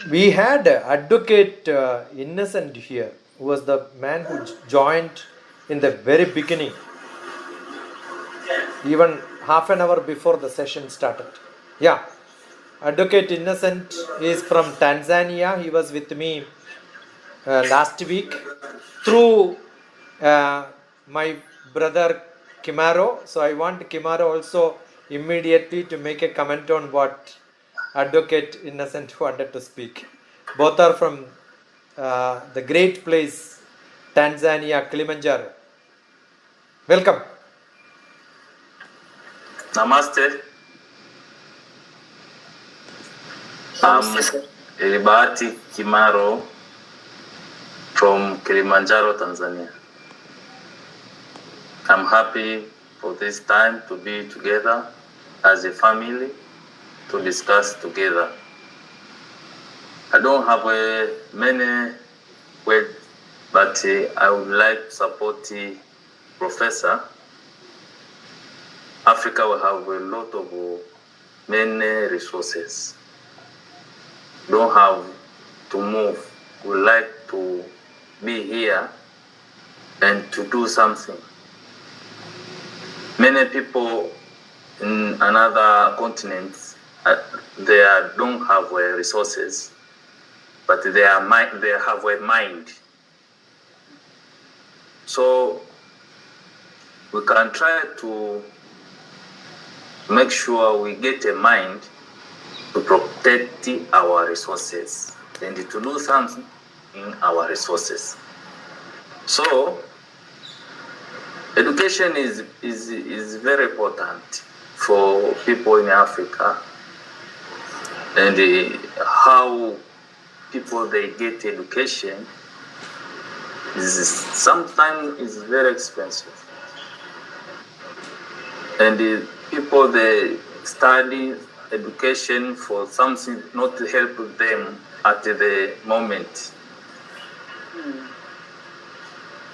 We had Advocate Innocent here, who was the man who joined in the very beginning, even half an hour before the session started. Yeah, Advocate Innocent is from Tanzania. He was with me last week through my brother Kimaro. So I want Kimaro also immediately to make a comment on what Advocate Innocent wanted to speak. Both are from the great place, Tanzania, Kilimanjaro. Welcome. Namaste. I'm Elibati Kimaro from Kilimanjaro, Tanzania. I'm happy for this time to be together as a family to discuss together. I don't have many words, but I would like to support Professor. Africa will have a lot of many resources. Don't have to move. We like to be here and to do something. Many people in another continents, they don't have resources, but they have a mind. So we can try to make sure we get a mind to protect our resources and to do something in our resources. So education is very important for people in Africa, and how people they get education is sometimes is very expensive, and people they study education for something not to help them at the moment.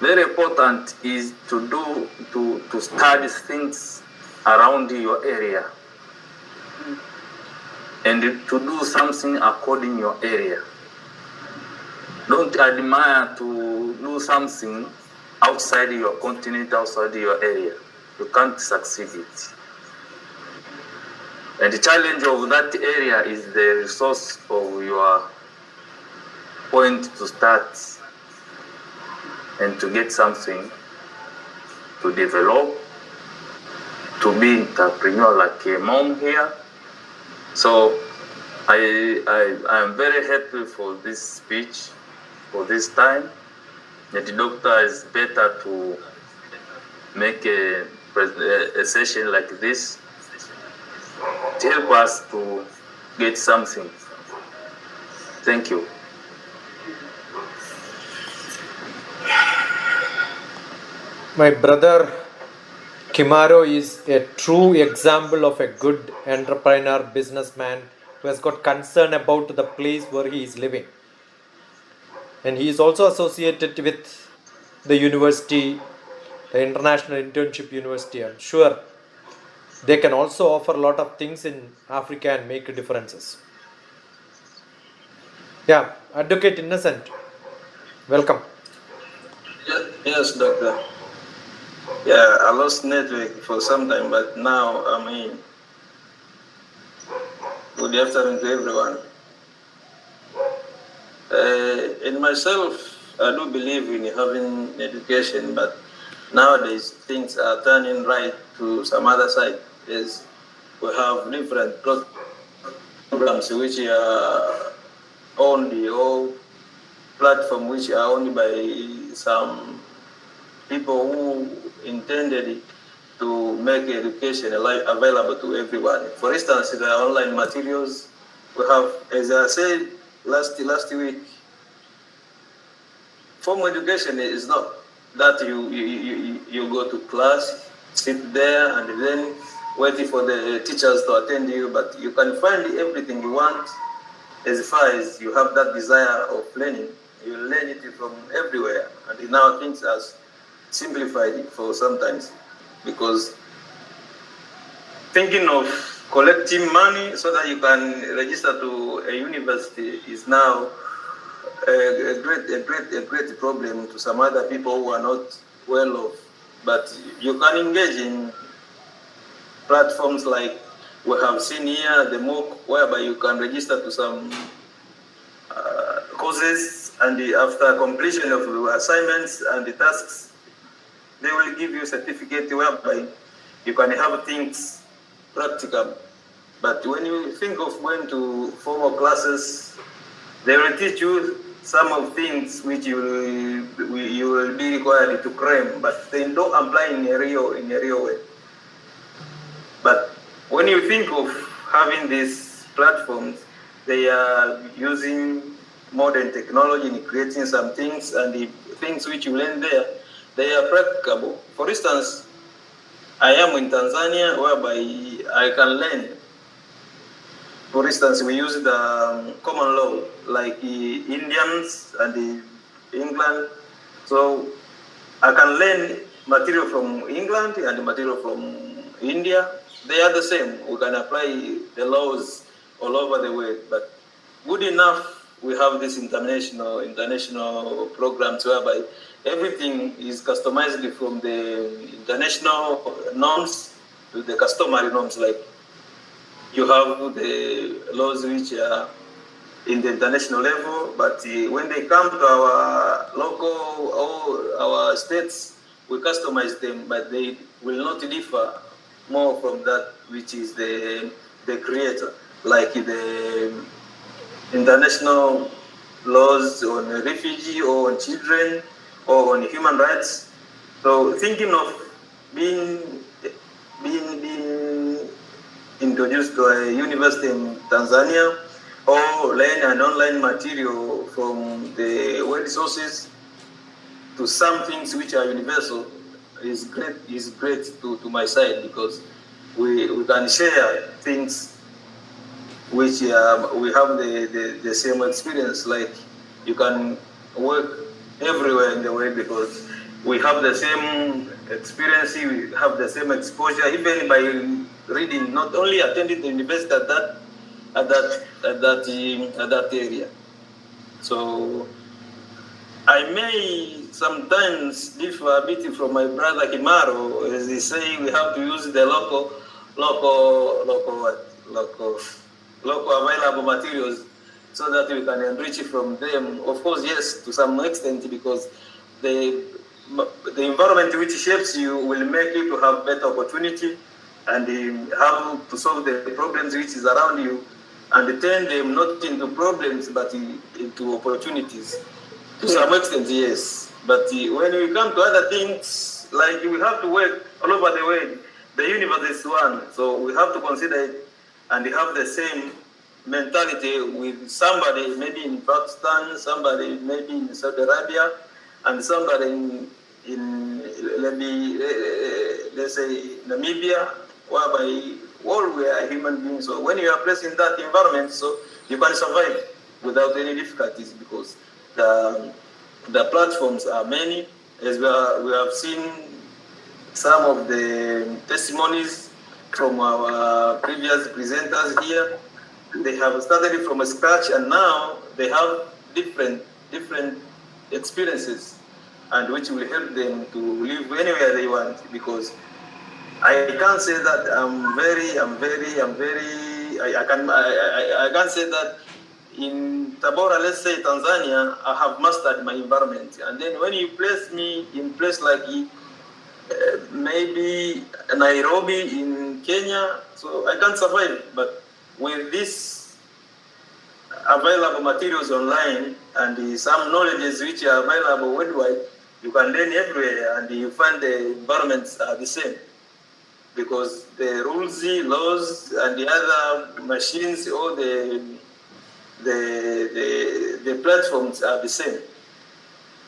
Very important is to study things around your area and to do something according your area. Don't admire to do something outside your continent, outside your area. You can't succeed it. And the challenge of that area is the resource of your point to start and to get something to develop, to be entrepreneur like a mom here. So I am very happy for this speech, for this time. And the doctor is better to make a session like this to help us to get something. Thank you. My brother Kimaro is a true example of a good entrepreneur, businessman who has got concern about the place where he is living. And he is also associated with the university, the International Internship University. I'm sure they can also offer a lot of things in Africa and make differences. Yeah, Advocate Innocent, welcome. Yes, doctor. Yeah, I lost network for some time, but now I'm in. Good afternoon to everyone. In myself, I do believe in having education, but nowadays things are turning right to some other side. Yes, we have different programs which are owned or platform which are owned by some people who intended to make education available to everyone. For instance, the online materials we have, as I said last week, formal education is not that you go to class, sit there, and then waiting for the teachers to attend you, but you can find everything you want as far as you have that desire of learning. You learn it from everywhere, and now things are simplified for sometimes, because thinking of collecting money so that you can register to a university is now a great problem to some other people who are not well off. But you can engage in platforms like we have seen here, the MOOC, whereby you can register to some courses, and after completion of the assignments and the tasks, they will give you a certificate whereby you can have things practical. But when you think of going to formal classes, they will teach you some of things which you will be required to cram, but they don't apply in a real way. But when you think of having these platforms, they are using modern technology in creating some things, and the things which you learn there, they are practicable. For instance, I am in Tanzania, whereby I can learn. For instance, we use the common law, like the Indians and the England. So I can learn material from England and material from India. They are the same. We can apply the laws all over the world. But good enough, we have these international programs whereby everything is customized from the international norms to the customary norms. Like you have the laws which are in the international level, but when they come to our local or our states, we customize them, but they will not differ more from that which is the creator, like the international laws on refugee or on children or on human rights. So thinking of being introduced to a university in Tanzania or learn an online material from the web sources to some things which are universal is great to my side, because we can share things which we have the same experience. Like you can work everywhere in the world because we have the same experience, we have the same exposure, even by reading, not only attending the university at that area. So I may sometimes differ a bit from my brother Kimaro, as they say we have to use the local available materials so that we can enrich from them. Of course, yes, to some extent, because the environment which shapes you will make you to have better opportunity and have to solve the problems which is around you and turn them not into problems but into opportunities. To some extent, yes. But when we come to other things, like we have to work all over the world, the universe is one, so we have to consider it and have the same mentality with somebody maybe in Pakistan, somebody maybe in Saudi Arabia, and somebody in maybe, let's say, Namibia, whereby all we are human beings. So when you are placed in that environment, so you can survive without any difficulties, because the platforms are many. As we have seen some of the testimonies from our previous presenters here, they have started from scratch and now they have different experiences, and which will help them to live anywhere they want. Because I can't say that I can't say that in Tabora, let's say Tanzania, I have mastered my environment. And then when you place me in place like maybe Nairobi in Kenya, so I can't survive. But with this available materials online and some knowledges which are available worldwide, you can learn everywhere and you find the environments are the same. Because the rules, the laws, and the other machines, or the platforms are the same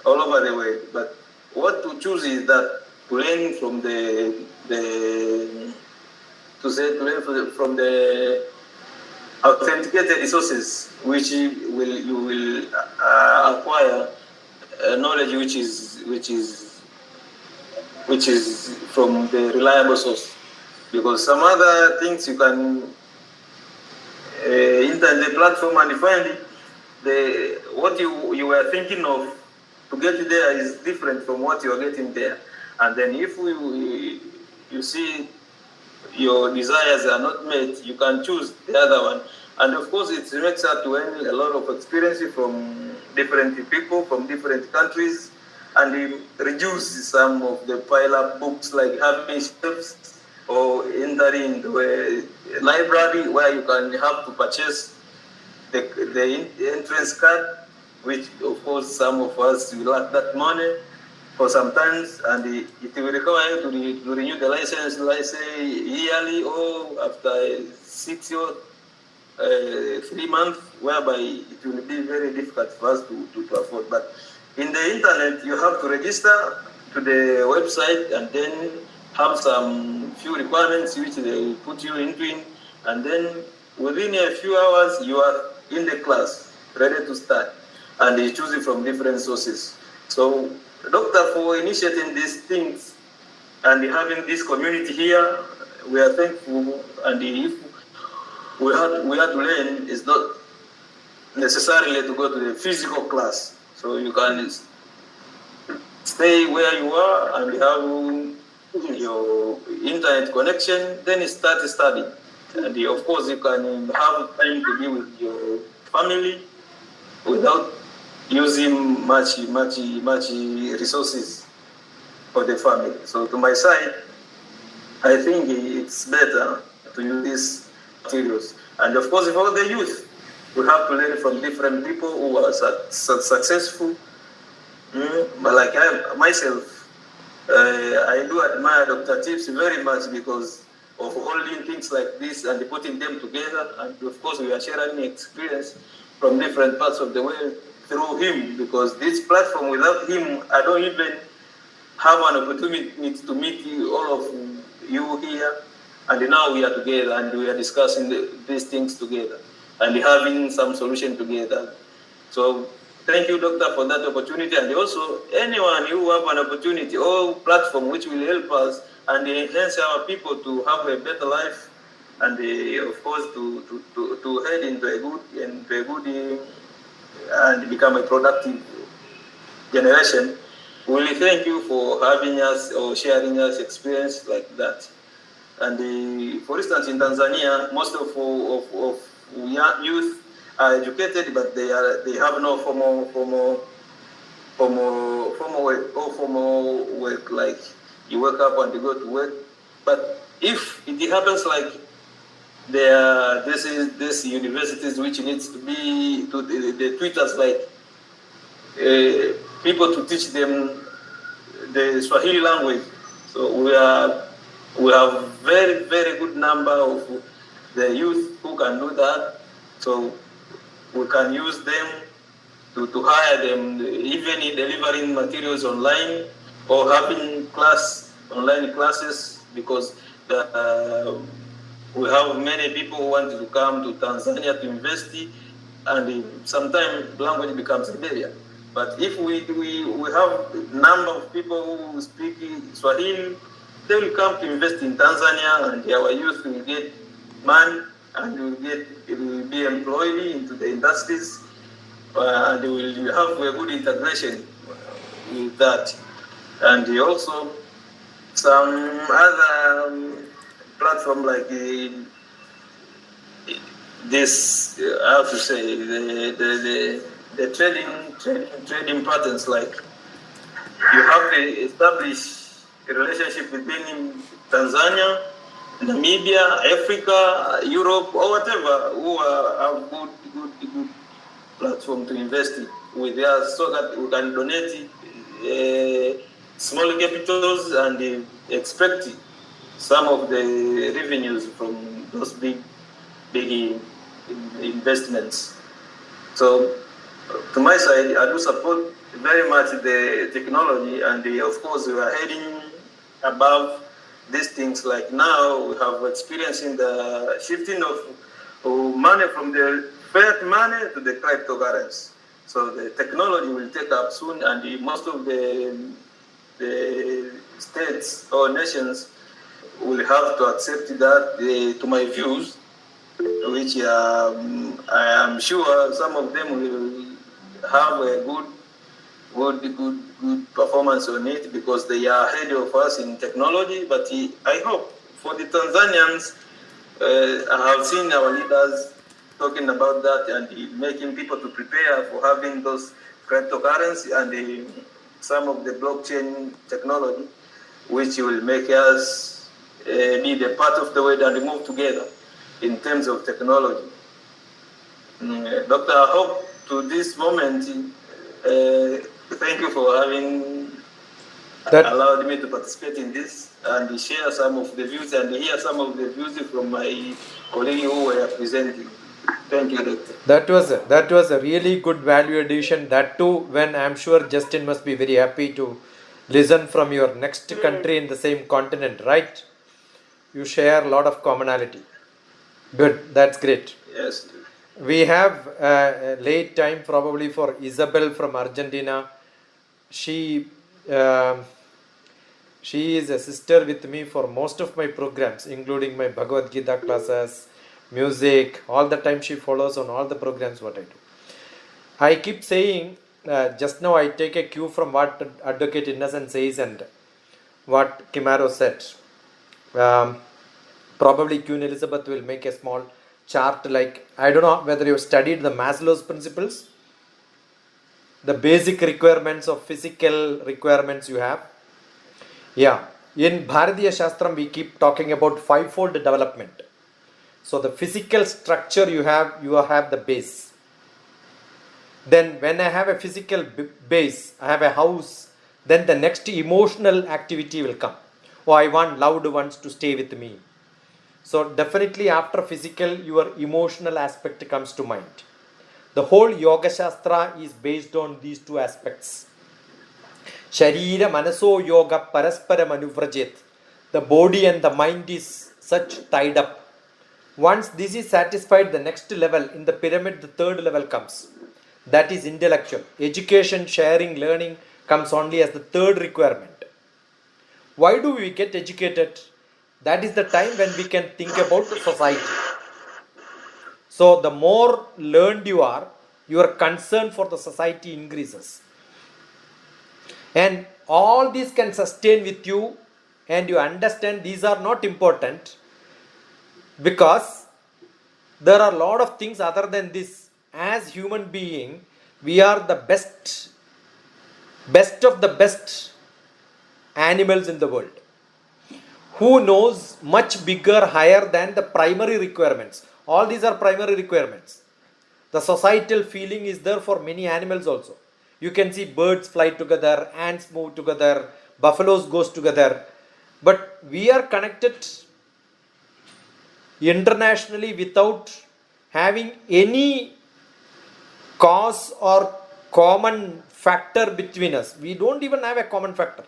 all over the world. But what to choose is that to learn from the authenticated resources, which you will acquire knowledge which is from the reliable source. Because some other things you can internet platform and find what you were thinking of to get there is different from what you are getting there. And then if you see your desires are not met, you can choose the other one. And of course, it makes us to earn a lot of experience from different people from different countries, and it reduces some of the pile-up books, like having shelves or entering into a library where you can have to purchase the entrance card, which of course some of us will lack that money for sometimes, and it will require you to renew the license, let's say yearly or after 6 or 3 months, whereby it will be very difficult for us to afford. But in the internet, you have to register to the website and then have some few requirements which they will put you into, and then within a few hours you are in the class, ready to start, and you choose it from different sources. So, Doctor, for initiating these things and having this community here, we are thankful. And if we had to learn, it's not necessarily to go to the physical class. So you can stay where you are and have your internet connection, then you start studying. And of course, you can have time to be with your family without using much resources for the family. So to my side, I think it's better to use these materials. And of course, for the youth, we have to learn from different people who are successful. But like myself, I do admire DrTPS very much because of holding things like this and putting them together. And of course, we are sharing experience from different parts of the world through him, because this platform, without him, I don't even have an opportunity to meet all of you here. And now we are together and we are discussing these things together and having some solution together. So thank you, Doctor, for that opportunity. And also anyone who have an opportunity or platform which will help us and enhance our people to have a better life, and of course to head into a good and become a productive generation. We really thank you for having us or sharing us experience like that. And for instance, in Tanzania, most of young youth are educated, but they have no formal work, like you wake up and you go to work. But if it happens like this universities which needs to be the tutors, like people to teach them the Swahili language. So we have very, very good number of the youth who can do that. So we can use them to hire them, even in delivering materials online or having online classes, because we have many people who want to come to Tanzania to invest, and sometimes language becomes a barrier. But if we have a number of people who speak Swahili, they will come to invest in Tanzania, and our youth will get money and will be employed into the industries, and they will have a good integration with that. And also some other platform like this, how to say, the trading patterns, like you have to establish a relationship between Tanzania, Namibia, Africa, Europe, or whatever, who have good platform to invest with us, so that we can donate small capitals and expect some of the revenues from those big investments. So to my side, I do support very much the technology, and of course we are heading above these things. Like now we have experience in the shifting of money from the fiat money to the cryptocurrency. So the technology will take up soon, and most of the states or nations will have to accept that, to my views. which I am sure some of them will have a good performance on it because they are ahead of us in technology. But I hope for the Tanzanians, I have seen our leaders talking about that and making people to prepare for having those cryptocurrency and some of the blockchain technology, which will make us be the part of the way and move together in terms of technology. Doctor, I hope to this moment, thank you for having allowed me to participate in this and share some of the views and hear some of the views from my colleagues who were presenting. Thank you, Doctor. That was a really good value addition. That too, when I'm sure Justin must be very happy to listen from your next country in the same continent, right? You share a lot of commonality. Good, that's great. Yes. We have a late time probably for Isabel from Argentina. She is a sister with me for most of my programs, including my Bhagavad Gita classes, music. All the time she follows on all the programs what I do. I keep saying, just now I take a cue from what Advocate Innocent says and what Kimaro said. Probably Queen Elizabeth will make a small chart like, I don't know whether you've studied the Maslow's principles, the basic requirements of physical requirements you have. Yeah, in Bharatiya Shastram we keep talking about fivefold development. So the physical structure you have the base. Then when I have a physical base, I have a house, then the next emotional activity will come. Oh, I want loved ones to stay with me. So definitely after physical, your emotional aspect comes to mind. The whole Yoga Shastra is based on these two aspects. Sharira Manaso Yoga Paraspara Manuvrajit. The body and the mind is such tied up. Once this is satisfied, the next level in the pyramid, the third level comes. That is intellectual. Education, sharing, learning comes only as the third requirement. Why do we get educated? That is the time when we can think about society. So the more learned you are, your concern for the society increases. And all this can sustain with you and you understand these are not important because there are a lot of things other than this. As human being, we are the best of the best animals in the world. Who knows much bigger, higher than the primary requirements. All these are primary requirements. The societal feeling is there for many animals also. You can see birds fly together, ants move together, buffaloes goes together. But we are connected internationally without having any cause or common factor between us. We don't even have a common factor.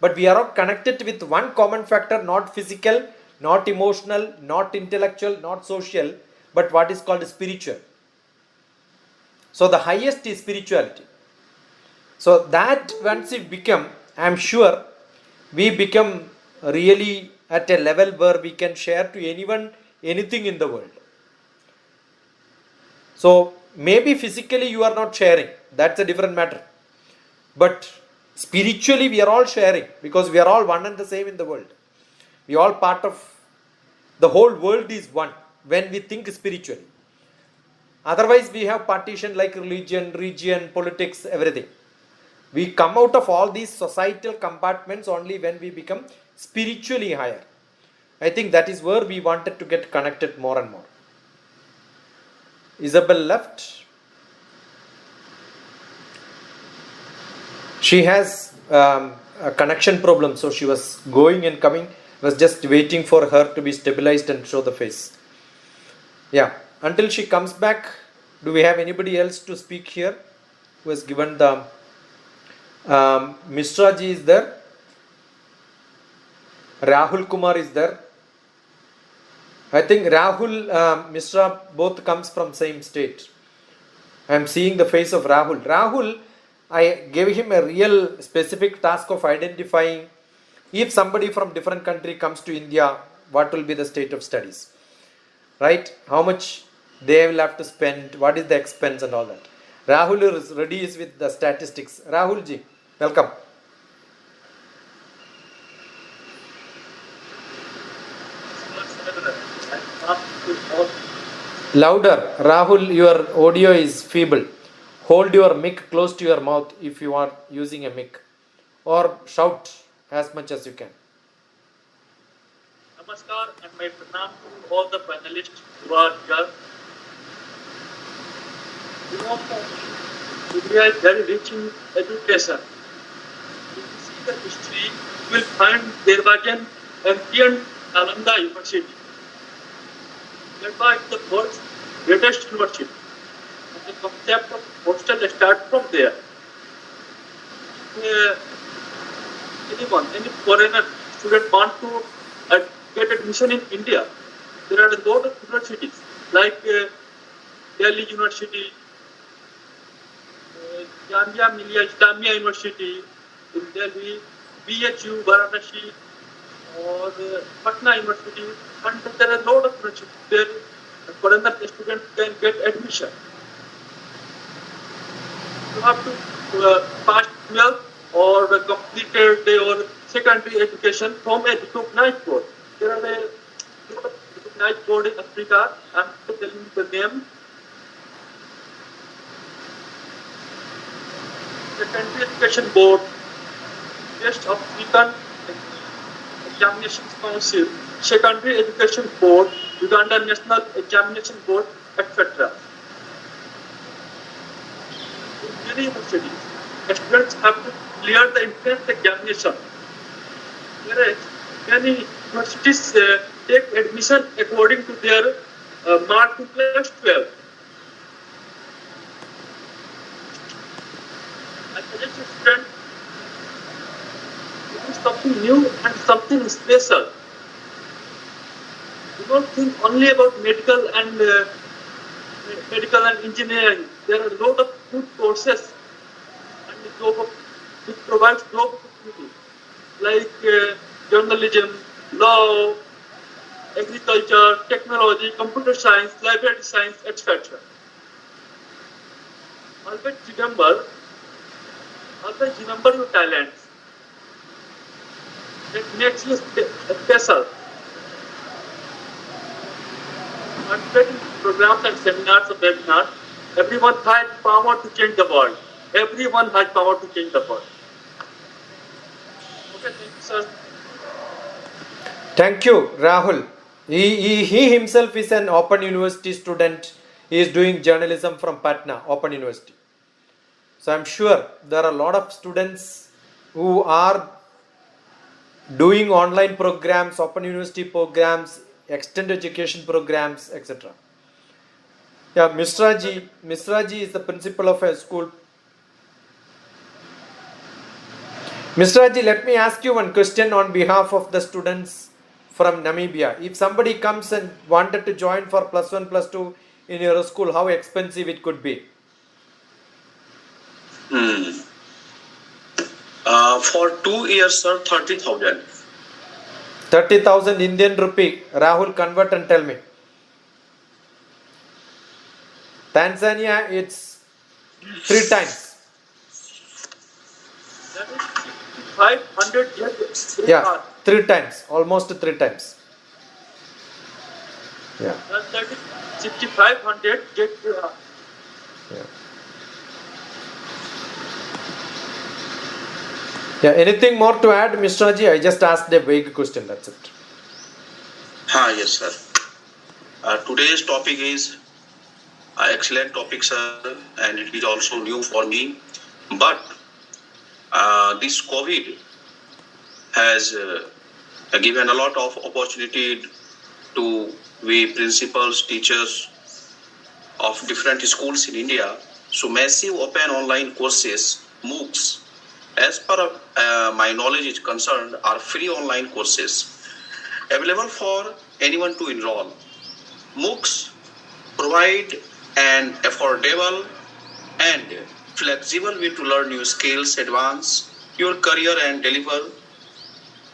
But we are all connected with one common factor, not physical, not emotional, not intellectual, not social, but what is called spiritual. So the highest is spirituality. So that once it become, I am sure, we become really at a level where we can share to anyone, anything in the world. So maybe physically you are not sharing. That's a different matter. But spiritually we are all sharing because we are all one and the same in the world. We are all part of, the whole world is one when we think spiritually. Otherwise we have partition like religion, region, politics, everything. We come out of all these societal compartments only when we become spiritually higher. I think that is where we wanted to get connected more and more. Isabel left. She has a connection problem, so she was going and coming. Was just waiting for her to be stabilized and show the face. Yeah, until she comes back, do we have anybody else to speak here who has given the Mishra ji is there, Rahul Kumar is there. I think Rahul, Mishra both comes from same state. I am seeing the face of Rahul. Rahul, I gave him a real specific task of identifying if somebody from different country comes to India, what will be the state of studies. right? How much they will have to spend, what is the expense and all that. Rahul is ready with the statistics. Rahul ji, welcome. Louder. Rahul, your audio is feeble. Hold your mic close to your mouth if you are using a mic, or shout as much as you can. Namaskar and my pranam to all the panelists who are here. You know, India is very rich in education. If you see the history, you will find there was an ancient Nalanda University. That was the world's greatest university. And the concept of hostel starts from there. Any foreigner student want to get admission in India, there are a lot of universities like Delhi University, Jamia Millia Islamia University in Delhi, BHU Varanasi, or Patna University, and there are a lot of universities where foreigner students can get admission. You have to pass 12 or completed your secondary education from a recognized board. There are a recognized board in Africa. I'm telling you the name. Secondary Education Board, West African Examinations Council, Secondary Education Board, Uganda National Examination Board, etc. In many universities, students have to clear the entrance examination. Whereas many universities take admission according to their mark in class 12. I suggest a student to do something new and something special. Do not think only about medical and engineering. There are a lot of good courses and which provides job opportunities like journalism, law, agriculture, technology, computer science, library science, etc. Always remember your talents. It makes you special. Participating in programs and seminars or webinars, everyone has power to change the world. Everyone has power to change the world. Okay, thank you, sir. Thank you, Rahul. He himself is an Open University student. He is doing journalism from Patna, Open University. So I'm sure there are a lot of students who are doing online programs, Open University programs, extended education programs, etc. Yeah, Mishra ji is the principal of a school. Mishra ji, let me ask you one question on behalf of the students from Namibia. If somebody comes and wanted to join for +1, +2 in your school, how expensive it could be? For 2 years, sir, 30,000. 30,000 Indian rupee. Rahul, convert and tell me. Tanzania, it's 3 times. That is 500 years. Yeah, 3 times. Almost 3 times. Yeah. That is 6,500 get. Yeah. Yeah, anything more to add, Mr. Ji? I just asked a vague question, that's it. Yes, sir. Today's topic is excellent topic, sir, and it is also new for me. But this COVID has given a lot of opportunity to we principals, teachers of different schools in India. So massive open online courses, MOOCs, as per my knowledge is concerned, are free online courses available for anyone to enroll. MOOCs provide an affordable and flexible way to learn new skills, advance your career and deliver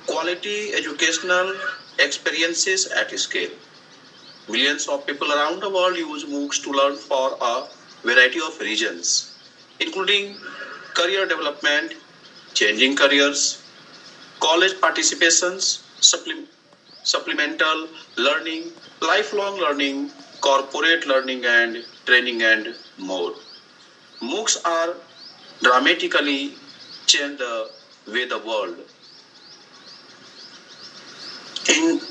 quality educational experiences at scale. Millions of people around the world use MOOCs to learn for a variety of reasons, including career development, changing careers, college participations, supplemental learning, lifelong learning, corporate learning and training, and more. MOOCs are dramatically change the way the world. In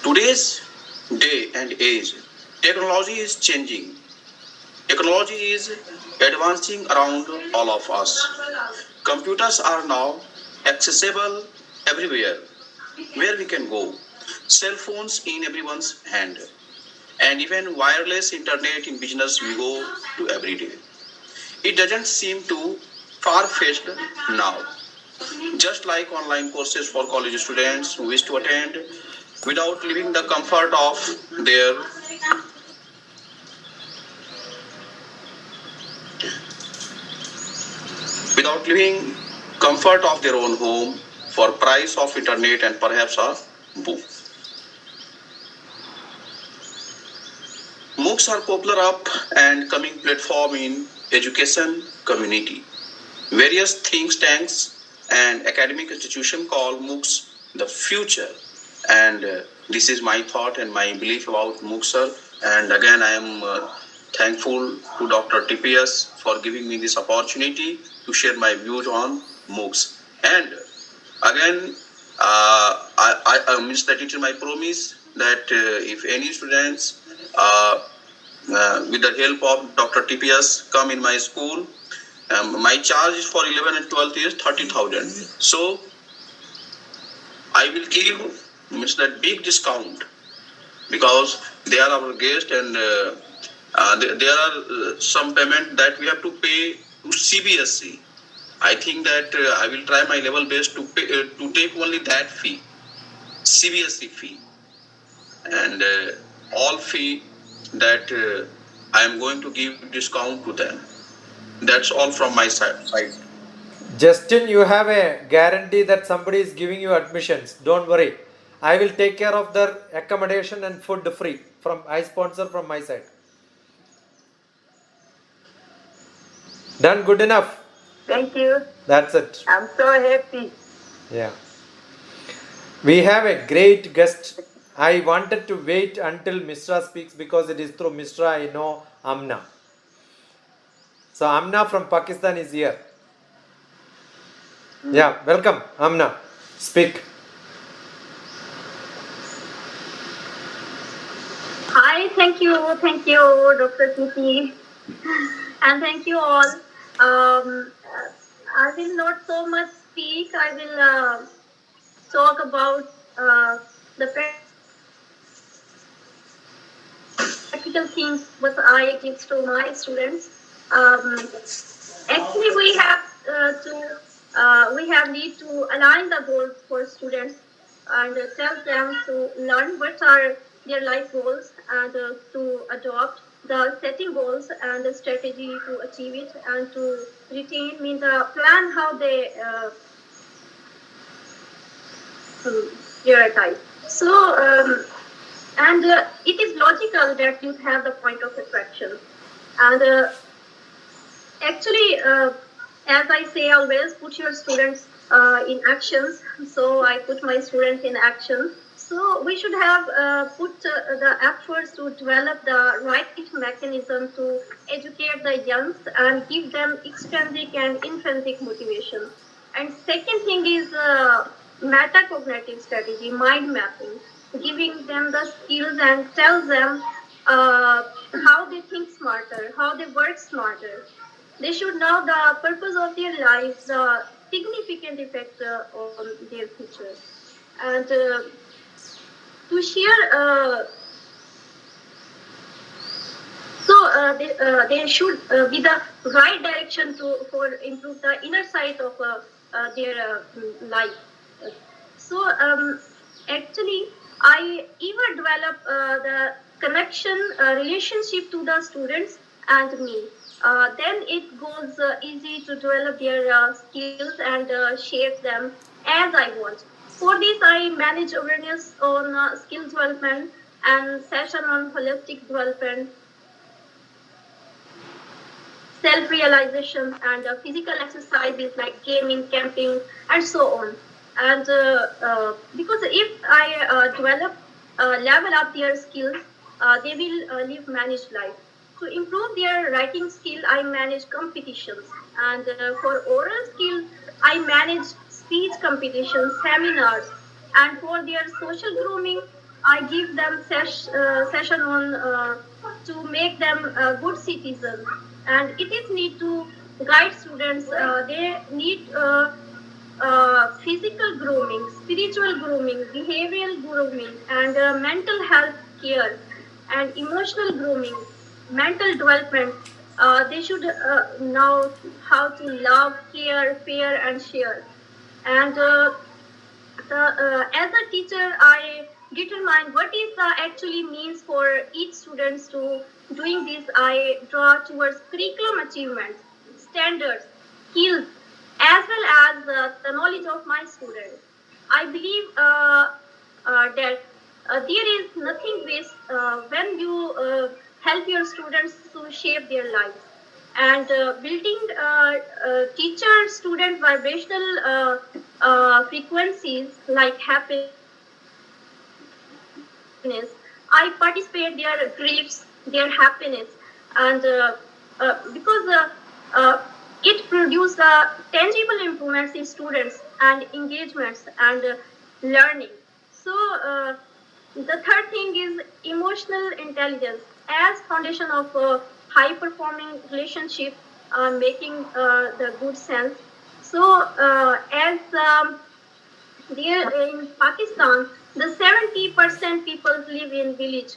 today's day and age, technology is changing. Technology is advancing around all of us. Computers are now accessible everywhere where we can go. Cell phones in everyone's hand. And even wireless internet in business we go to every day. It doesn't seem too far-fetched now. Just like online courses for college students who wish to attend without leaving the comfort of their own home for price of internet and perhaps a book. MOOCs are popular up and coming platform in education community. Various think tanks and academic institutions call MOOCs the future, and this is my thought and my belief about MOOCs, sir. And again, I am thankful to DrTPS for giving me this opportunity to share my views on MOOCs. And again, I means that it is my promise that if any students with the help of DrTPS come in my school, my charge is for 11 and 12th is 30,000. So I will give means that big discount because they are our guest, and there are some payment that we have to pay to CBSE. I think that I will try my level best to pay, to take only that fee, CBSE fee, and all fee that I am going to give discount to them. That's all from my side. Justin, you have a guarantee that somebody is giving you admissions. Don't worry. I will take care of their accommodation and food free. I sponsor from my side. Done good enough. Thank you. That's it. I'm so happy. Yeah. We have a great guest. I wanted to wait until Mishra speaks because it is through Mishra I know Amna. So Amna from Pakistan is here. Yeah, welcome Amna. Speak. Hi, thank you, Dr. Titi, and thank you all. I will not so much speak. I will talk about the practical things what I teach to my students. Actually, we need to align the goals for students and tell them to learn what are their life goals and to adopt the setting goals and the strategy to achieve it and to retain means plan how they prioritize. So and it is logical that you have the point of attraction, and actually as I say always, put your students in actions. So I put my students in action. So we should have put the efforts to develop the right mechanism to educate the young and give them extrinsic and intrinsic motivation. And second thing is metacognitive strategy, mind mapping, giving them the skills and tell them how they think smarter, how they work smarter. They should know the purpose of their lives, the significant effect on their future. And to share, they should be the right direction for improve the inner side of their life. So actually, I even develop the connection relationship to the students and me. Then it goes easy to develop their skills and shape them as I want. For this, I manage awareness on skill development and session on holistic development, self-realization, and physical exercises like gaming, camping, and so on. And because if I level up their skills, they will live managed life. To improve their writing skill, I manage competitions. And for oral skill, I manage speech competitions, seminars. And for their social grooming, I give them session on to make them good citizens. And it is need to guide students. They need physical grooming, spiritual grooming, behavioral grooming, and mental health care, and emotional grooming, mental development. They should know how to love, care, fear, and share. And as a teacher, I determine what is the actually means for each student to doing this. I draw towards curriculum achievement, standards, skills, as well as the knowledge of my students. I believe that there is nothing waste when you help your students to shape their lives. And building teacher-student vibrational frequencies like happiness. I participate their griefs, their happiness, and because it produces tangible improvements in students and engagements and learning. So the third thing is emotional intelligence as foundation of high performing relationship, making the good sense. So as there in Pakistan, the 70% people live in village,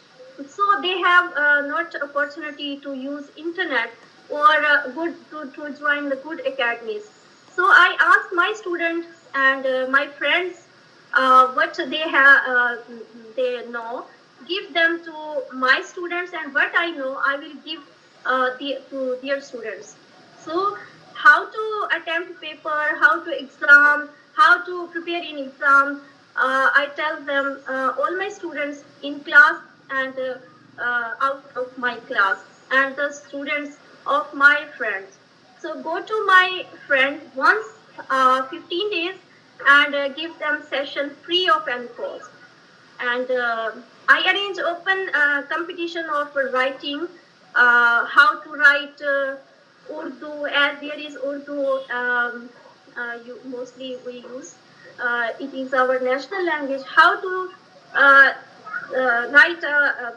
so they have not opportunity to use internet or good to join the good academies. So I ask my students and my friends what they have, they know, give them to my students, and what I know, I will give to their students. So how to attempt paper, how to exam, how to prepare in exam. I tell them all my students in class and out of my class, and the students of my friends. So go to my friend once 15 days and give them session free of any cost. And I arrange open competition of writing, how to write Urdu, as there is Urdu, mostly we use. It is our national language. How to write a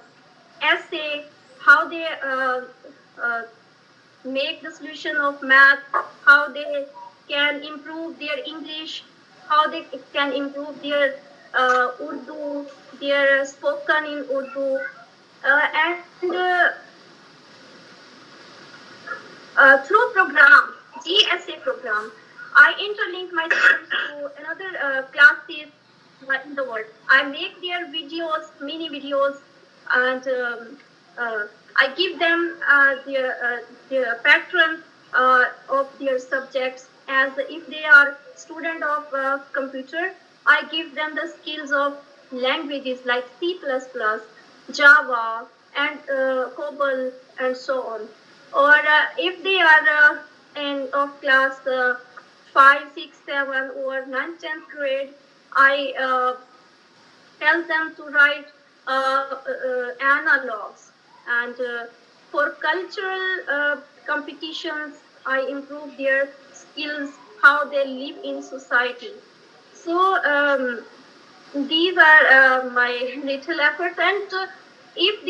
essay, how they make the solution of math, how they can improve their English, how they can improve their Urdu, their spoken in Urdu, and through program, GSA program, I interlink my students to another classes in the world. I make their videos, mini videos, and I give them their pattern of their subjects. As if they are student of computer, I give them the skills of languages like C++, Java, and COBOL, and so on. Or if they are of class 5, 6, 7, or 9, 10th grade, I tell them to write analogs. And for cultural competitions, I improve their skills, how they live in society. So these are my little efforts. And if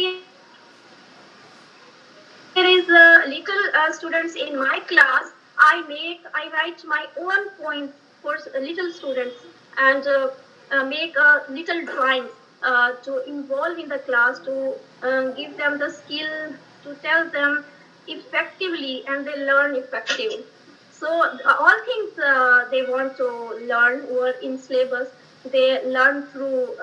there is little students in my class, I write my own points for little students, and make little drawings to involve in the class, to give them the skill, to tell them effectively, and they learn effectively. So all things they want to learn or in syllabus, they learn through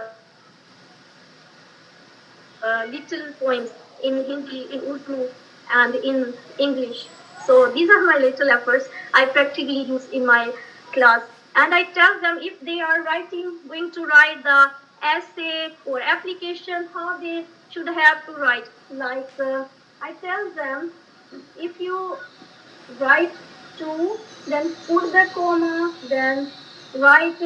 little points in Hindi, in Urdu, and in English. So these are my little efforts I practically use in my class. And I tell them if they are going to write the essay or application, how they should have to write. Like I tell them, if you write two, then put the comma, then write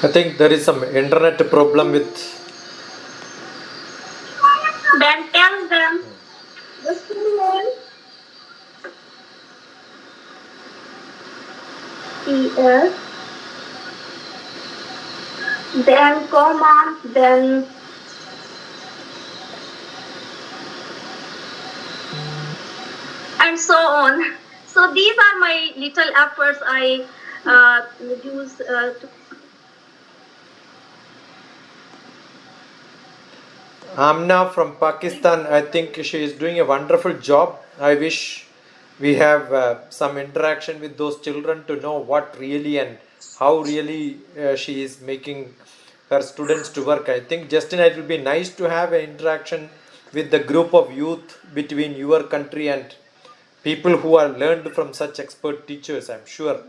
I think there is some internet problem with. then tell them the school name PS, then comma, then and so on. So these are my little efforts I use to. Amna from Pakistan, I think she is doing a wonderful job. I wish we have some interaction with those children to know what really and how really she is making her students to work. I think, Justin, it will be nice to have an interaction with the group of youth between your country and people who are learned from such expert teachers. I'm sure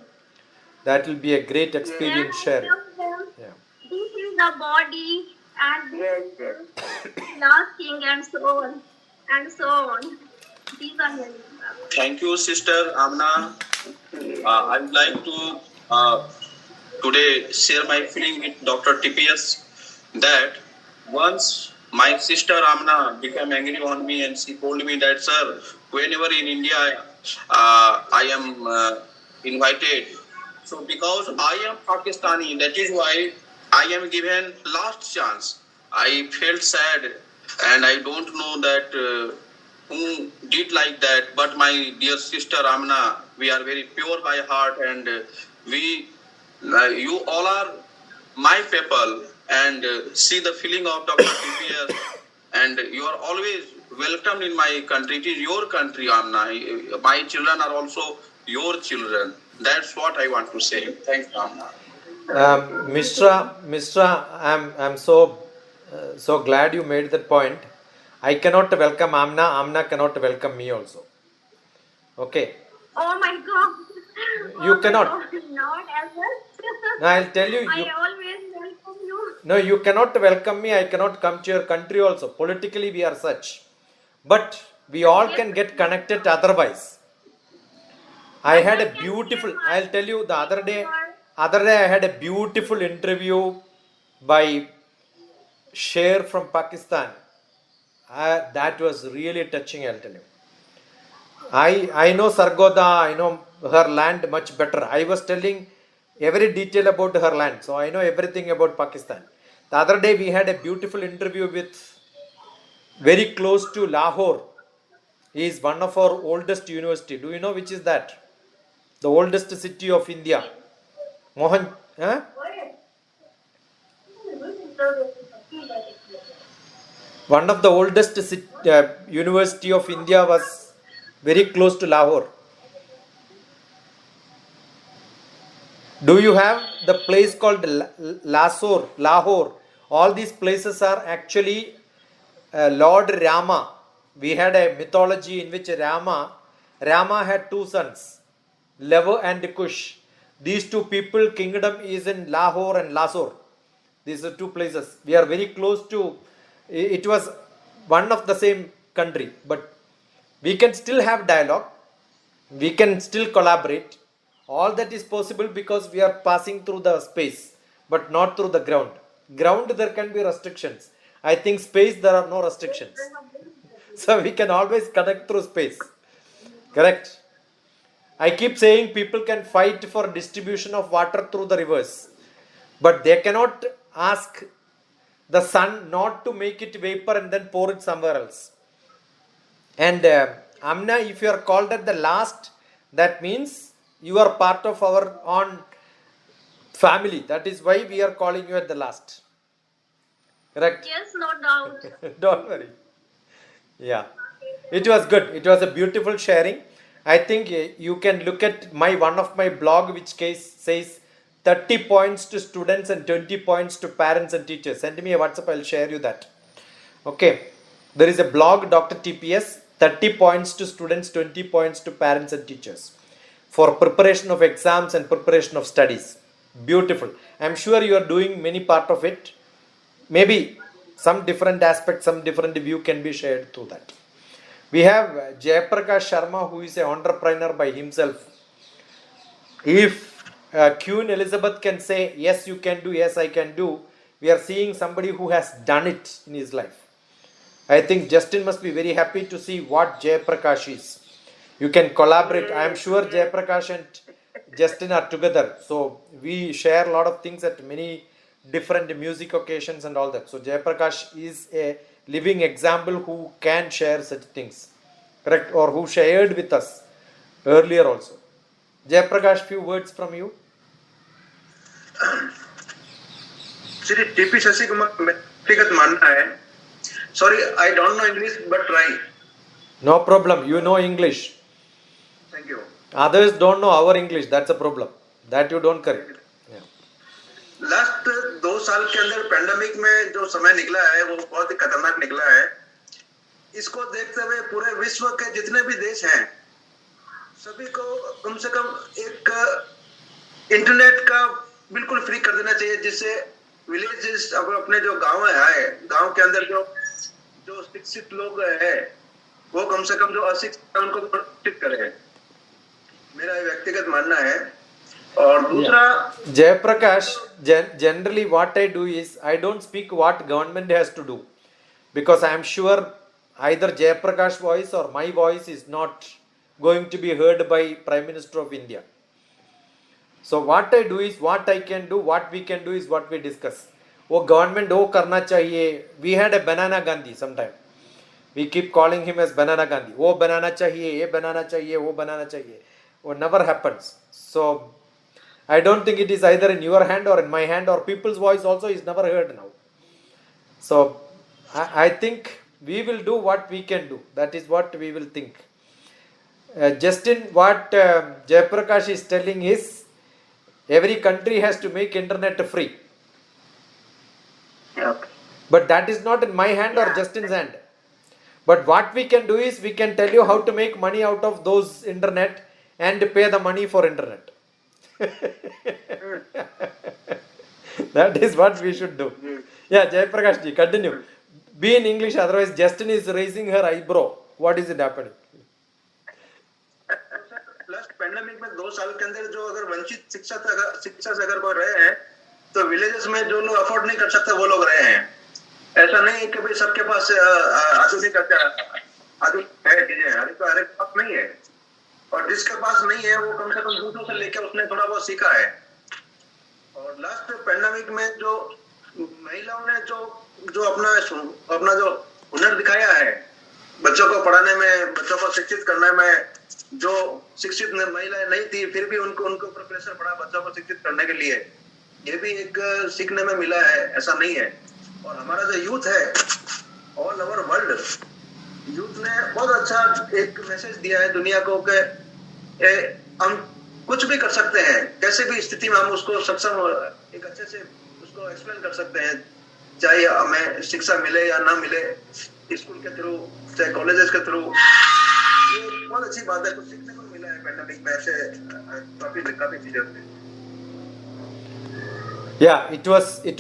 that will be a great experience sharing. Yeah. This is the body and this is last thing and so on and so on. These are my examples. Thank you, Sister Amna. I would like to today share my feeling with DrTPS that once my sister Amna became angry on me and she told me that, sir, whenever in India I am invited, so because I am Pakistani, that is why I am given last chance. I felt sad and I don't know that who did like that, but my dear sister Amna, we are very pure by heart and you all are my people and see the feeling of DrTPS and you are always welcome in my country. It is your country, Amna. My children are also your children. That's what I want to say. Thanks, Amna. Mishra, I'm so glad you made that point. I cannot welcome Amna. Amna cannot welcome me also. Okay. Oh my God. You Oh cannot. My God. Not as well. No, I'll tell you. I always welcome you. No, you cannot welcome me. I cannot come to your country also. Politically, we are such. But we all can get connected otherwise. I had a beautiful, I'll tell you the other day I had a beautiful interview by Sher from Pakistan. That was really touching, I'll tell you. I know Sargoda, I know her land much better. I was telling every detail about her land. So I know everything about Pakistan. The other day we had a beautiful interview with very close to Lahore. He is one of our oldest university. Do you know which is that? The oldest city of India. Mohan. Huh? One of the oldest university of India was very close to Lahore. Do you have the place called Lahore? All these places are actually Lord Rama. We had a mythology in which Rama had two sons, Lava and Kush. These two people, kingdom is in Lahore and Lasore. These are two places. We are very close to, it was one of the same country, but we can still have dialogue. We can still collaborate. All that is possible because we are passing through the space, but not through the ground. Ground, there can be restrictions. I think space, there are no restrictions. So we can always connect through space. Correct? I keep saying people can fight for distribution of water through the rivers, but they cannot ask the sun not to make it vapor and then pour it somewhere else. And Amna, if you are called at the last, that means you are part of our own family. That is why we are calling you at the last. Correct? Yes, no doubt. Don't worry. Yeah. It was good. It was a beautiful sharing. I think you can look at one of my blog which says 30 points to students and 20 points to parents and teachers. Send me a WhatsApp, I'll share you that. Okay. There is a blog, DrTPS, 30 points to students, 20 points to parents and teachers for preparation of exams and preparation of studies. Beautiful. I'm sure you are doing many part of it. Maybe some different aspects, some different view can be shared through that. We have Jayaprakash Sharma, who is an entrepreneur by himself. If Queen Elizabeth can say, yes, you can do, yes, I can do, we are seeing somebody who has done it in his life. I think Justin must be very happy to see what Jayaprakash is. You can collaborate. I am sure Jayaprakash and Justin are together. So we share a lot of things at many different music occasions and all that. So Jayaprakash is a living example who can share such things. Correct? Or who shared with us earlier also. Jayaprakash, few words from you. Shri TP Shashi Kumar व्यक्तिगत मानना है. Sorry, I don't know English, but try. No problem. You know English. Thank you. Others don't know our English. That's a problem. That you don't correct. Yeah. Last 2 साल के अंदर pandemic में जो समय निकला है वो बहुत ही खतरनाक निकला है. इसको देखते हुए पूरे विश्व के जितने भी देश हैं सभी को कम से कम एक इंटरनेट का बिल्कुल फ्री कर देना चाहिए, जिससे विलेजेस अपने जो गांव है, गांव के अंदर जो शिक्षित लोग हैं वो कम से कम जो अशिक्षित है उनको शिक्षित करें. मेरा व्यक्तिगत मानना है. और दूसरा, Jayaprakash, generally what I do is I don't speak what government has to do, because I am sure either Jayaprakash voice or my voice is not going to be heard by Prime Minister of India. So what I do is what I can do, what we can do is what we discuss. वो government वो करना चाहिए. We had a banana Gandhi sometime. We keep calling him as banana Gandhi. वो बनाना चाहिए, ये बनाना चाहिए, वो बनाना चाहिए. वो never happens. So I don't think it is either in your hand or in my hand, or people's voice also is never heard now. So I think we will do what we can do. That is what we will think. Justin, what Jayaprakash is telling is every country has to make internet free. okay. But that is not in my hand or Justin's hand. But what we can do is we can tell you how to make money out of those internet and pay the money for internet. That is what we should do. Yeah, Jayaprakash ji, continue. Be in English, otherwise Justin is raising her eyebrow. What is it happening? Last pandemic में 2 साल के अंदर जो अगर वंचित शिक्षा से अगर कोई रहे हैं तो विलेजेस में जो लोग अफोर्ड नहीं कर सकते वो लोग रहे हैं. ऐसा नहीं कि भाई सबके पास आधुनिक है चीजें, हर एक पास नहीं है. और जिसके पास नहीं है वो कम से कम दूसरों से लेकर उसने थोड़ा बहुत सीखा है. और लास्ट पैंडेमिक में जो महिलाओं ने जो अपना जो हुनर दिखाया है बच्चों को पढ़ाने में, बच्चों को शिक्षित करने में, जो शिक्षित महिलाएं नहीं थी फिर भी उनको ऊपर प्रेशर पड़ा बच्चों को शिक्षित करने के लिए, ये भी एक सीखने में मिला है. ऐसा नहीं है. और हमारा जो यूथ है ऑल ओवर वर्ल्ड, यूथ ने बहुत अच्छा एक मैसेज दिया है दुनिया को कि हम कुछ भी कर सकते हैं, कैसे भी स्थिति में हम उसको सक्षम एक अच्छे से उसको एक्सप्लेन कर सकते हैं, चाहे हमें शिक्षा मिले या ना मिले, स्कूल के थ्रू चाहे कॉलेजेस के थ्रू. ये बहुत अच्छी बात है. कुछ सीखने को मिला है पैंडेमिक में, ऐसे काफी चीजें. Yeah, it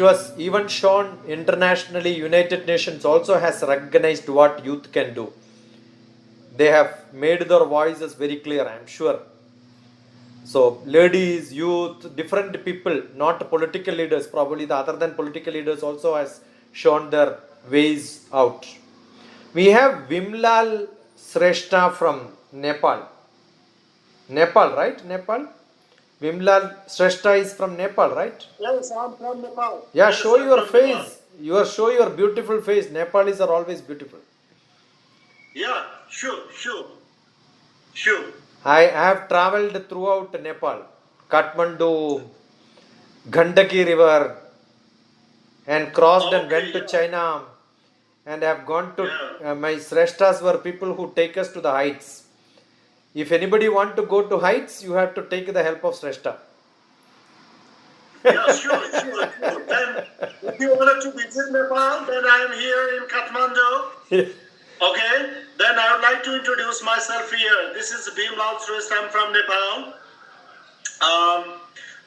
was even shown internationally. United Nations also has recognized what youth can do. They have made their voices very clear, I am sure. So ladies, youth, different people, not political leaders, probably the other than political leaders also has shown their ways out. We have Vimlal Sreshta from Nepal. Nepal, right? Nepal? Vimlal Sreshta is from Nepal, right? Yes, I'm from Nepal. Yeah, show your face. Show your beautiful face. Nepalis are always beautiful. Yeah, sure. I have traveled throughout Nepal, Kathmandu, Gandaki River, and crossed and went to China, and have gone to my Sreshtas were people who take us to the heights. If anybody want to go to heights, you have to take the help of Sreshta. Yeah, sure. Then, if you wanted to visit Nepal, then I am here in Kathmandu. Okay, then I would like to introduce myself here. This is Bhimlal Shrestha. I'm from Nepal.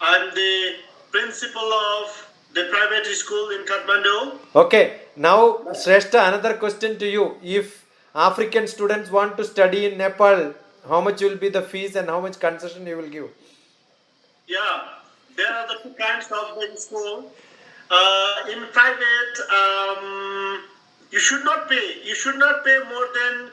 I'm the principal of the private school in Kathmandu. Okay, now Shrestha, another question to you. If African students want to study in Nepal, how much will be the fees and how much concession you will give? Yeah, there are the two kinds of the school. In private, you should not pay. You should not pay more than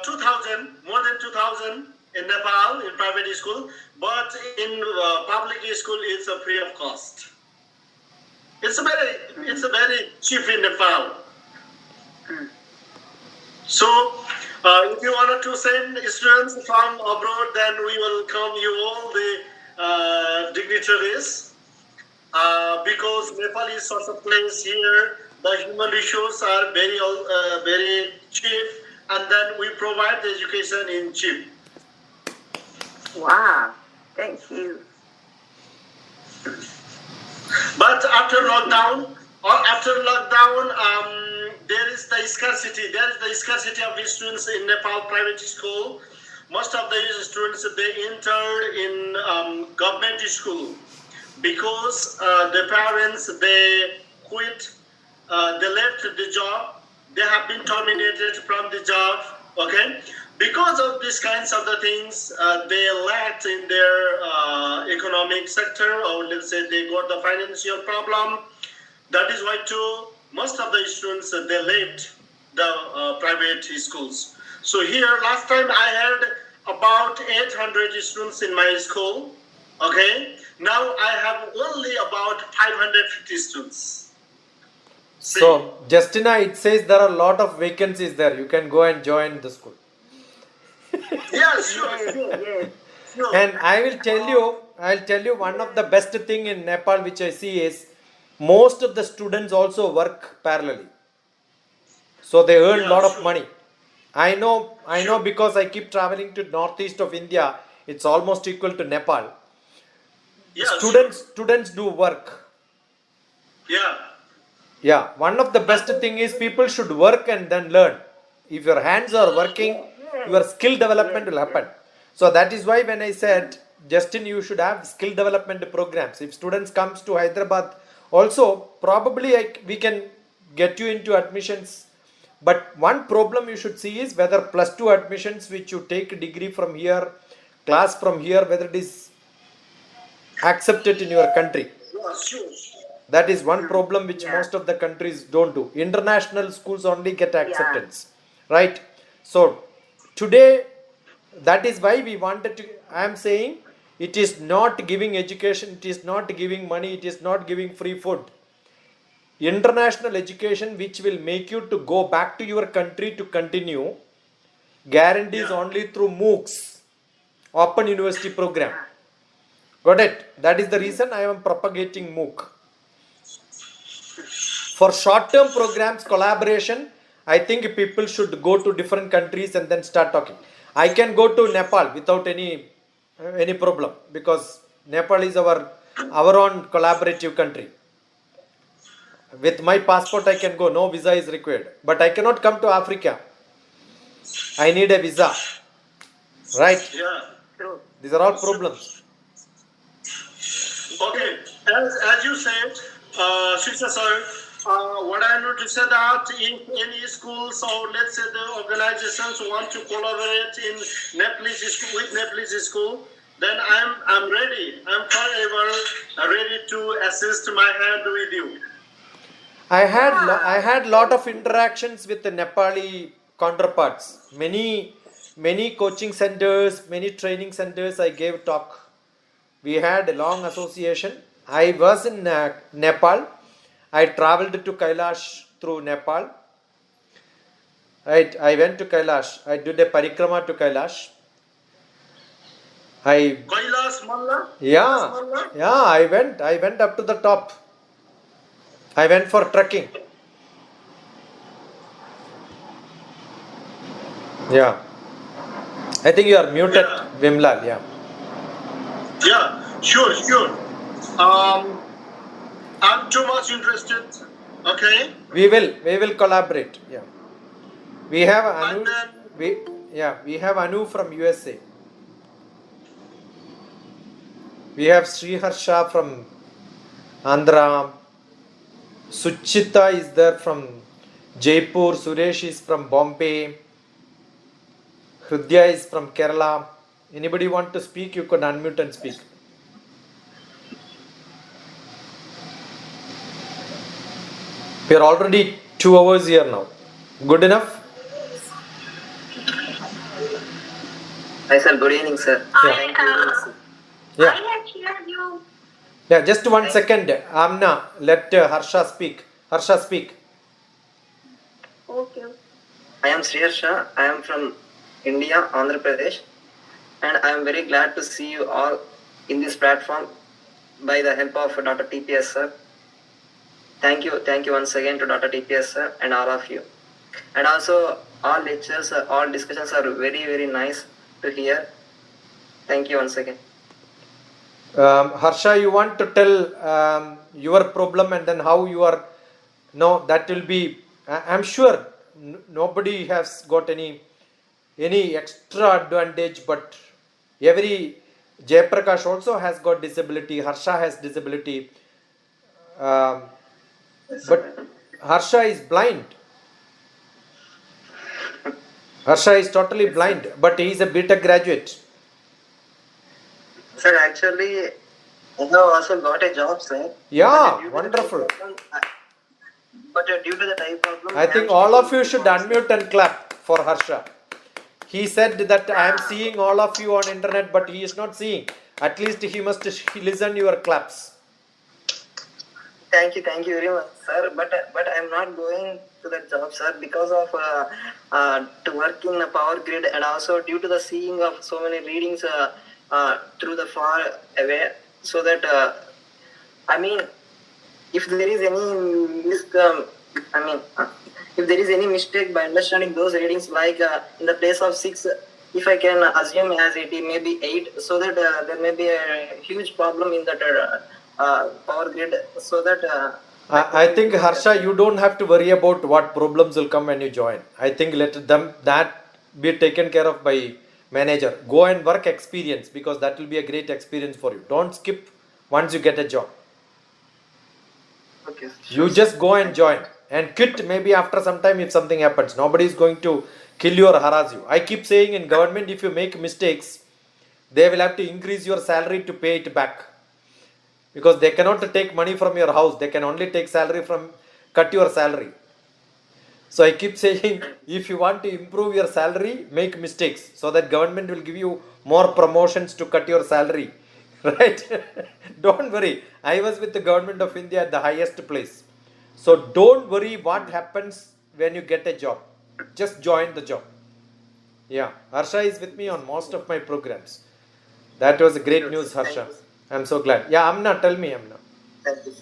2,000. More than 2,000 in Nepal in private school. But in public school, it's a free of cost. It's a very cheap in Nepal. So, if you wanted to send students from abroad, then we welcome you all the dignitaries. Because Nepal is such a place here, the human resources are very cheap, and then we provide the education in cheap. Wow. Thank you. But after lockdown, there is the scarcity. There is the scarcity of students in Nepal private school. Most of the students they entered in government school because the parents they quit, they left the job. They have been terminated from the job. Okay, because of these kinds of the things, they lacked in their economic sector, or let's say they got the financial problem. That is why too most of the students they left the private schools. So here last time I had about 800 students in my school. Okay, now I have only about 550 students. So, Justina, it says there are a lot of vacancies there. You can go and join the school. Yeah, sure. Yes. Sure. And I'll tell you one of the best thing in Nepal which I see is most of the students also work parallelly. So they earn a lot of money. I know because I keep traveling to northeast of India, it's almost equal to Nepal. Yeah, Students do work. Yeah. Yeah, one of the best thing is people should work and then learn. If your hands are working, your skill development will happen. So that is why when I said, Justin, you should have skill development programs. If students comes to Hyderabad, also probably we can get you into admissions. But one problem you should see is whether +2 admissions which you take degree from here, class from here, whether it is accepted in your country. Yeah, sure. That is one problem which most of the countries don't do. International schools only get acceptance, right? So today, that is why we wanted to, I am saying, it is not giving education, it is not giving money, it is not giving free food. International education which will make you to go back to your country to continue, guarantees only through MOOCs, Open University Program. Got it? That is the reason I am propagating MOOC. For short-term programs, collaboration, I think people should go to different countries and then start talking. I can go to Nepal without any problem because Nepal is our own collaborative country. With my passport, I can go. No visa is required. But I cannot come to Africa. I need a visa. Right? Yeah. These are all problems. Okay. As you said, Shiksha sir, what I know to say that if any schools or let's say the organizations want to collaborate in with Nepalese school, then I'm ready. I'm forever ready to assist my hand with you. I had lot of interactions with the Nepali counterparts. Many coaching centers, many training centers I gave talk. We had a long association. I was in Nepal. I traveled to Kailash through Nepal. Right, I went to Kailash. I did a parikrama to Kailash. Kailash Malla? Yeah, I went up to the top. I went for trekking. Yeah. I think you are muted, Vimlal. Yeah. Yeah, sure. I'm too much interested. Okay. We will collaborate. Yeah. We have But Anu. then, We have Anu from USA. We have Sriharsha from Andhra. Suchita is there from Jaipur. Suresh is from Bombay. Hrudya is from Kerala. Anybody want to speak? You could unmute and speak. We are already 2 hours here now. Good enough? Hi sir, good evening sir. I Yeah. had shared you. Yeah, just 1 second. Amna, let Harsha speak. Harsha, speak. Okay. I am Sriharsha. I am from India, Andhra Pradesh, and I am very glad to see you all in this platform by the help of DrTPS sir. Thank you once again to DrTPS sir and all of you. And also all lectures, all discussions are very, very nice to hear. Thank you once again. Harsha, you want to tell your problem and then how you are. No, that will be. I'm sure nobody has got any extra advantage, but every Jayaprakash also has got disability. Harsha has disability, but Harsha is blind. Harsha is totally blind, but he is a BTech graduate. Sir, actually, I have also got a job, sir. Yeah, wonderful. But due to the type problem, I think all of you should unmute and clap for Harsha. He said that I am seeing all of you on internet, but he is not seeing. At least he must listen your claps. Thank you very much, sir. But I am not going to that job, sir, because of to work in a power grid, and also due to the seeing of so many readings through the far away. So that I mean, if there is if there is any mistake by understanding those readings, like in the place of 6, if I can assume as it may be 8, so that there may be a huge problem in that power grid, so that I think Harsha, you don't have to worry about what problems will come when you join. I think let them that be taken care of by manager. Go and work experience, because that will be a great experience for you. Don't skip once you get a job. okay. You just go and join and quit maybe after some time if something happens. Nobody is going to kill you or harass you. I keep saying in government, if you make mistakes, they will have to increase your salary to pay it back, because they cannot take money from your house. They can only take salary from cut your salary. So I keep saying, if you want to improve your salary, make mistakes, so that government will give you more promotions to cut your salary. Right? Don't worry. I was with the government of India at the highest place. So don't worry what happens when you get a job. Just join the job. Yeah. Harsha is with me on most of my programs. That was a great news, Harsha. I'm so glad. Yeah, Amna, tell me, Amna. Thank you.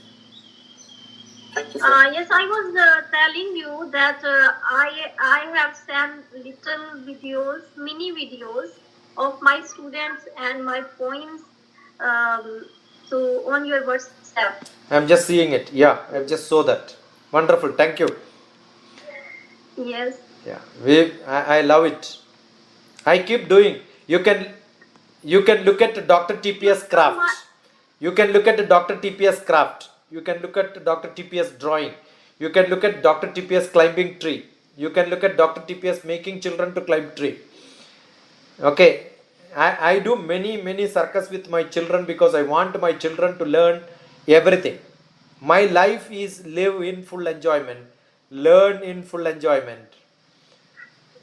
Thank you, sir. Yes, I was telling you that I have sent little videos, mini videos of my students and my poems so on your WhatsApp. I'm just seeing it. Yeah, I just saw that. Wonderful. Thank you. Yes. Yeah, I love it. I keep doing. You can look at DrTPS craft. You can look at DrTPS craft. You can look at DrTPS drawing. You can look at DrTPS climbing tree. You can look at DrTPS making children to climb tree. Okay. I do many circus with my children, because I want my children to learn everything. My life is live in full enjoyment, learn in full enjoyment.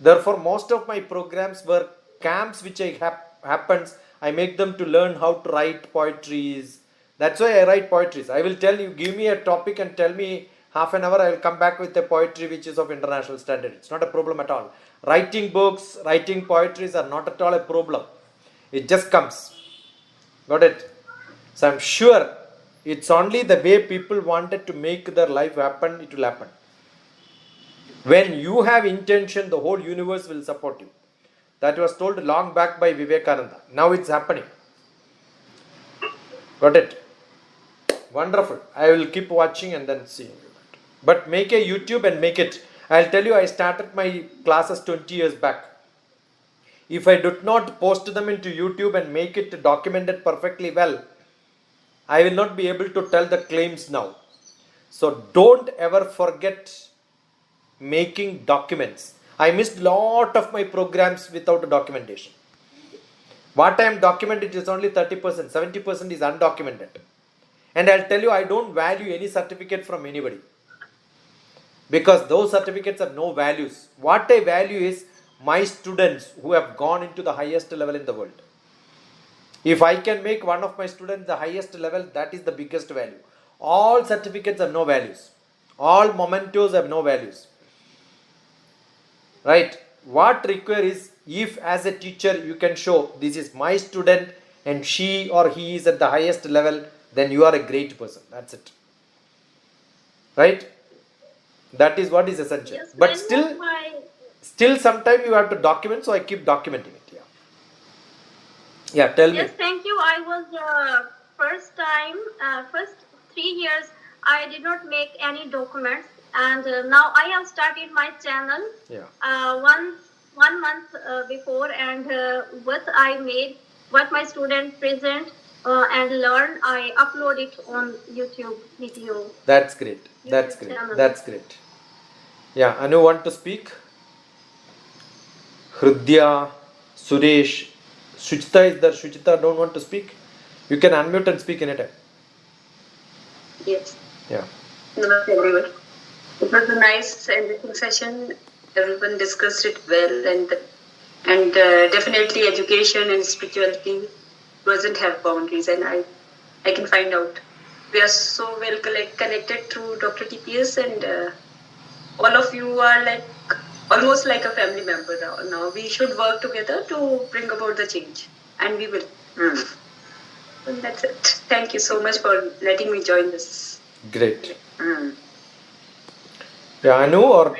Therefore, most of my programs were camps which happens. I make them to learn how to write poetries. That's why I write poetries. I will tell you, give me a topic and tell me half an hour, I will come back with a poetry which is of international standard. It's not a problem at all. Writing books, writing poetries are not at all a problem. It just comes. Got it? So I'm sure it's only the way people wanted to make their life happen, it will happen. When you have intention, the whole universe will support you. That was told long back by Vivekananda. Now it's happening. Got it? Wonderful. I will keep watching and then see. But make a YouTube and make it. I'll tell you, I started my classes 20 years back. If I did not post them into YouTube and make it documented perfectly well, I will not be able to tell the claims now. So don't ever forget making documents. I missed lot of my programs without documentation. What I am documented is only 30%, 70% is undocumented. And I'll tell you, I don't value any certificate from anybody, because those certificates have no values. What I value is my students who have gone into the highest level in the world. If I can make one of my students the highest level, that is the biggest value. All certificates have no values. All mementos have no values. Right? What requires is, if as a teacher you can show this is my student and she or he is at the highest level, then you are a great person. That's it. Right? That is what is essential. Yes, But many still of my sometime you have to document, so I keep documenting it. Yeah, tell me. Yes, thank you. I was first 3 years, I did not make any documents, and now I have started my channel. Yeah. One month before, and what I made, what my students present and learn, I upload it on YouTube video. That's great. That's great. That's great. Yeah, Anu want to speak? Hrudya, Suresh, Suchita is there. Suchita don't want to speak? You can unmute and speak anytime. Yes. Yeah. Namaste everyone. It was a nice and enriching session. Everyone discussed it well, and definitely education and spirituality doesn't have boundaries, and I can find out. We are so well connected through DrTPS, and all of you are like almost like a family member now. We should work together to bring about the change, and we will. And that's it. Thank you so much for letting me join this. Great. Yeah, Anu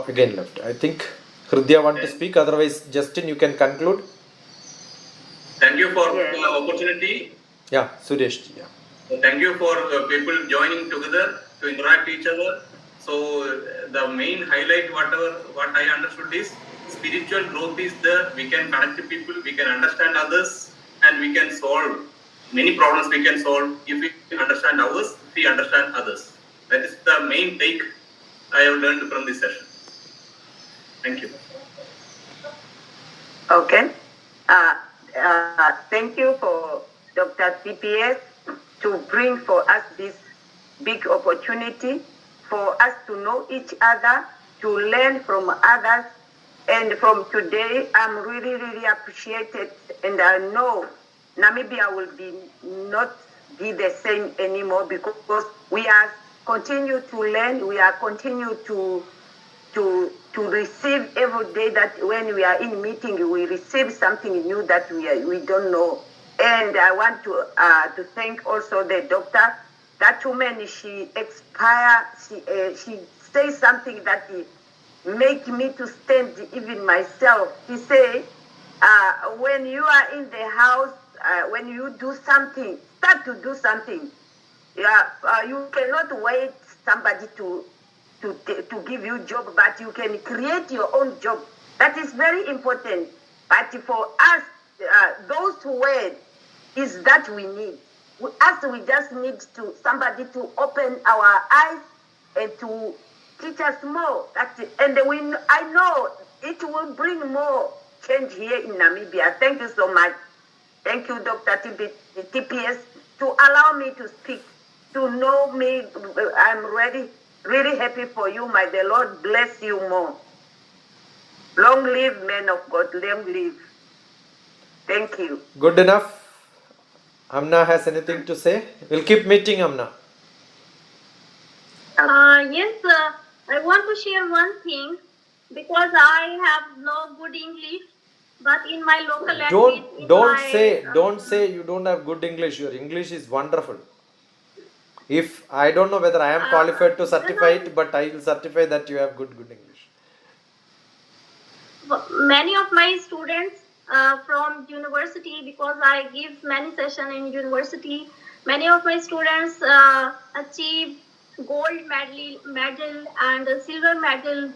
again left. I think Hrudya want to speak. Otherwise, Justin, you can conclude. Thank you for the opportunity. Yeah, Suresh. Yeah. So thank you for people joining together to interact each other. So the main highlight, what I understood is spiritual growth is we can connect to people, we can understand others, and we can solve many problems. We can solve if we understand ours, if we understand others. That is the main take I have learned from this session. Thank you. Okay. Thank you for DrTPS to bring for us this big opportunity for us to know each other, to learn from others. And from today, I'm really, really appreciated. And I know Namibia will not be the same anymore, because we are continue to learn, we are continue to receive every day, that when we are in meeting, we receive something new that we don't know. And I want to thank also the doctor. That woman, she she says something that make me to stand even myself. She say, when you are in the house, when you do something, start to do something. Yeah, you cannot wait somebody to give you job, but you can create your own job. That is very important. But for us, those words is that we need. We just need somebody to open our eyes and to teach us more. And I know it will bring more change here in Namibia. Thank you so much. Thank you, DrTPS, to allow me to speak, to know me. I'm really happy for you. May the Lord bless you more. Long live, men of God, long live. Thank you. Good enough. Amna has anything to say? We'll keep meeting, Amna. Yes, I want to share one thing, because I have no good English, but in my local language. Don't say you don't have good English. Your English is wonderful. If I don't know whether I am qualified to certify it, but I will certify that you have good English. Many of my students from university, because I give many sessions in university, many of my students achieve gold medal and a silver medal,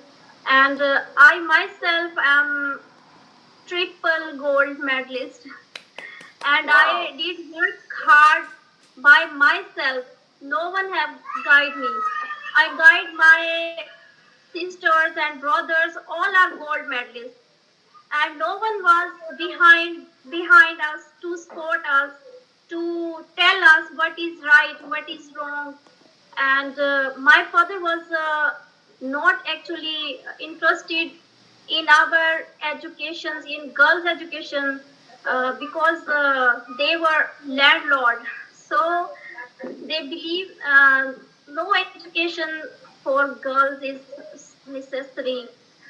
and I myself am triple gold medalist. And I did work hard by myself. No one have guided me. I guide my sisters and brothers. All are gold medalists, and no one was behind us to support us, to tell us what is right, what is wrong. And my father was not actually interested in our educations, in girls' education, because they were landlord. So they believe no education for girls is necessary.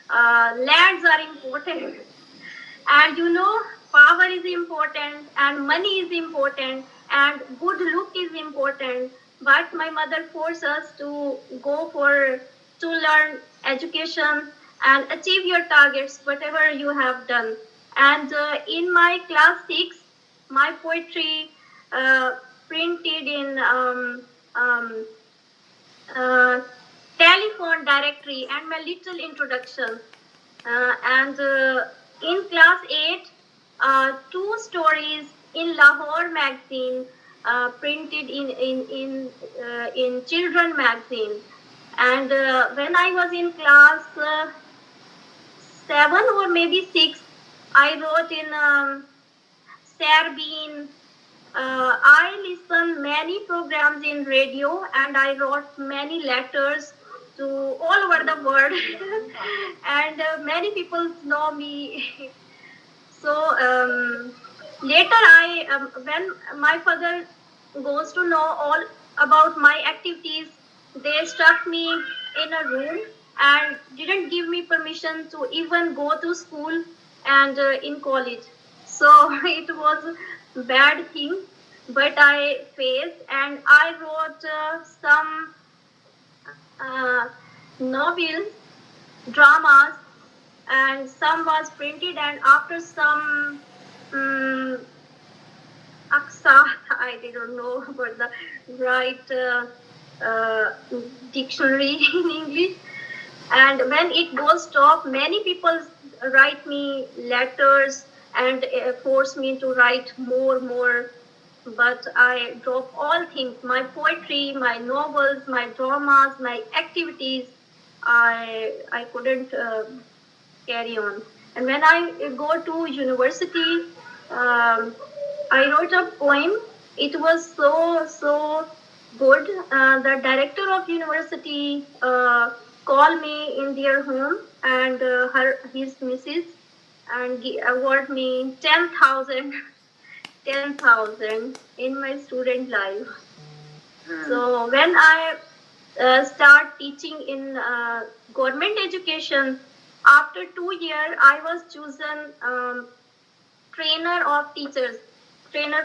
Lands are important, and power is important, and money is important, and good look is important. But my mother forced us to go to learn education and achieve your targets, whatever you have done. And in my class 6, my poetry printed in uh, telephone directory and my little introduction. And in class 8, 2 stories in Lahore magazine, printed in children magazine. And when I was in class 7 or maybe 6, I wrote in Serbine. I listened many programs in radio, and I wrote many letters to all over the world. And many people know me. So later, when my father goes to know all about my activities, they stuck me in a room and didn't give me permission to even go to school and in college. So it was a bad thing, but I faced, and I wrote some novels, dramas, and some was printed, and after some aksa, I didn't know about the right dictionary in English. And when it goes stop, many people write me letters and force me to write more. But I drop all things, my poetry, my novels, my dramas, my activities. I couldn't carry on. And when I go to university, I wrote a poem. It was so good. The director of university called me in their home, and his missus, and award me 10,000 in my student life. So when I start teaching in government education, after 2 years, I was chosen trainer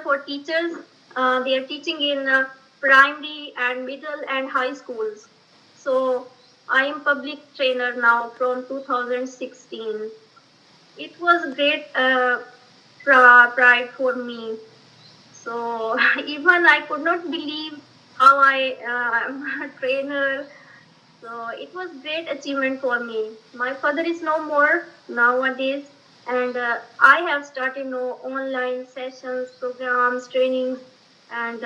for teachers. They are teaching in primary and middle and high schools. So I am public trainer now from 2016. It was great pride for me. So even I could not believe how I am a trainer. So it was great achievement for me. My father is no more nowadays, and I have started online sessions, programs, trainings, and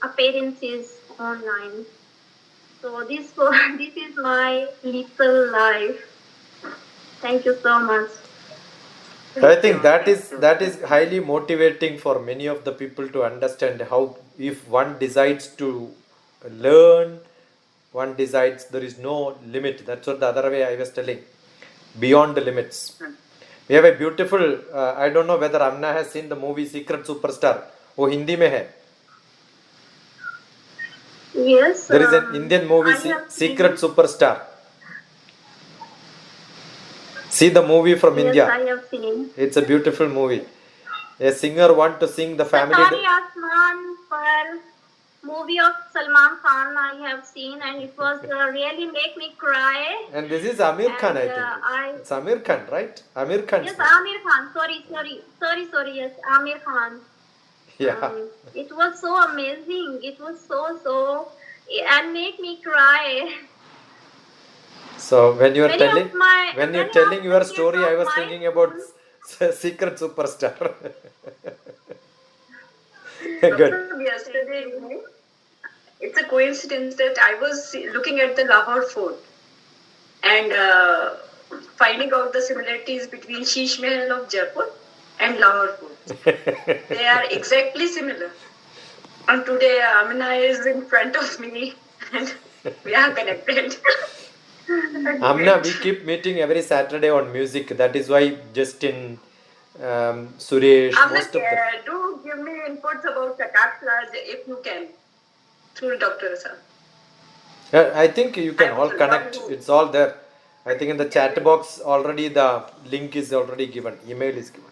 appearances online. So this is my little life. Thank you so much. I think that is highly motivating for many of the people to understand how, if one decides to learn, one decides there is no limit. That's what the other way I was telling, beyond the limits. We have a beautiful, I don't know whether Amna has seen the movie Secret Superstar. वो हिंदी में है. Yes. There is an Indian movie, Secret Superstar. See the movie from India. Yes, I have seen. It's a beautiful movie. A singer wants to sing the family. Satari Asman Par movie of Salman Khan I have seen, and it was really make me cry. And this is Amir Khan, I think. It's Amir Khan, right? Amir Khan. Yes, Amir Khan. Sorry. Yes, Amir Khan. Yeah. It was so amazing. It was so and made me cry. So when you are Many of telling, my- when you're many telling of your the story, kids I of was my thinking about Secret Superstar. Good. Yesterday evening, it's a coincidence that I was looking at the Lahore fort and finding out the similarities between Sheesh Mahal of Jaipur and Lahore fort. They are exactly similar. And today Amina is in front of me and we are connected. Amna, we keep meeting every Saturday on music. That is why Justin, Suresh, Amina, most of them. do give me inputs about Prakash Raj if you can through Dr. Sir. I think you can all connect. It's all there. I think in the chat box already the link is already given. Email is given.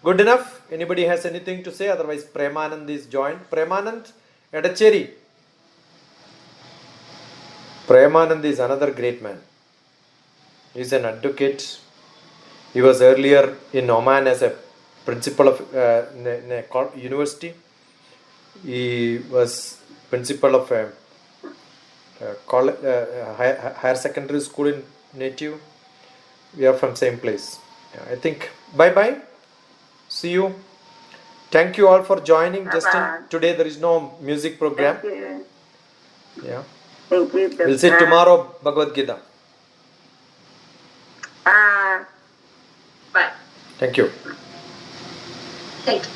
Good enough. Anybody has anything to say? Otherwise, Premanand is joined. Premanand Edacheri. Premanand is another great man. He is an advocate. He was earlier in Oman as a principal of in a university. He was principal of a higher secondary school in native. We are from same place. I think bye bye. See you. Thank you all for joining. Bye-bye. Justin, today there is no music program. Thank you. Yeah. Thank you. We'll see tomorrow Bhagavad Gita. Bye. Bye. Thank you. Thank you.